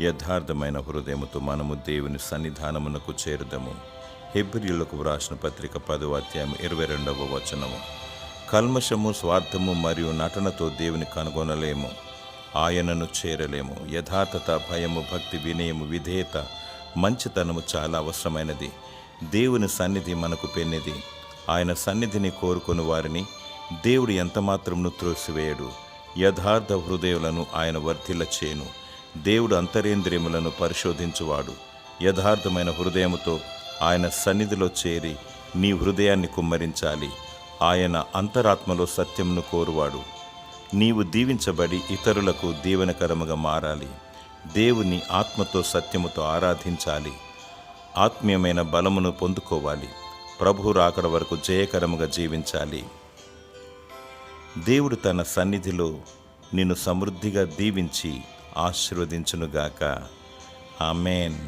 యథార్థమైన హృదయముతో మనము దేవుని సన్నిధానమునకు చేరుదము. హెబ్రీయులకు వ్రాసిన పత్రిక 10వ అధ్యాయం 22వ వచనము. కల్మషము, స్వార్థము మరియు నటనతో దేవుని కనుగొనలేము, ఆయనను చేరలేము. యథార్థత, భయము, భక్తి, వినయము, విధేయత, మంచితనము చాలా అవసరమైనది. దేవుని సన్నిధి మనకు పెన్నిది. ఆయన సన్నిధిని కోరుకుని వారిని దేవుడు ఎంతమాత్రమును త్రోసివేయడు. యథార్థ హృదయులను ఆయన వర్ధిల్ల చేయును. దేవుడు అంతరేంద్రియములను పరిశోధించువాడు. యథార్థమైన హృదయముతో ఆయన సన్నిధిలో చేరి నీ హృదయాన్ని కుమ్మరించాలి. ఆయన అంతరాత్మలో సత్యమును కోరువాడు. నీవు దీవించబడి ఇతరులకు దీవెనకరముగా మారాలి. దేవుని ఆత్మతో సత్యముతో ఆరాధించాలి. ఆత్మీయమైన బలమును పొందుకోవాలి. ప్రభువు రాకడ వరకు జయకరముగా జీవించాలి. దేవుడు తన సన్నిధిలో నిన్ను సమృద్ధిగా దీవించి ఆశీర్వదించునుగాక. ఆమేన్.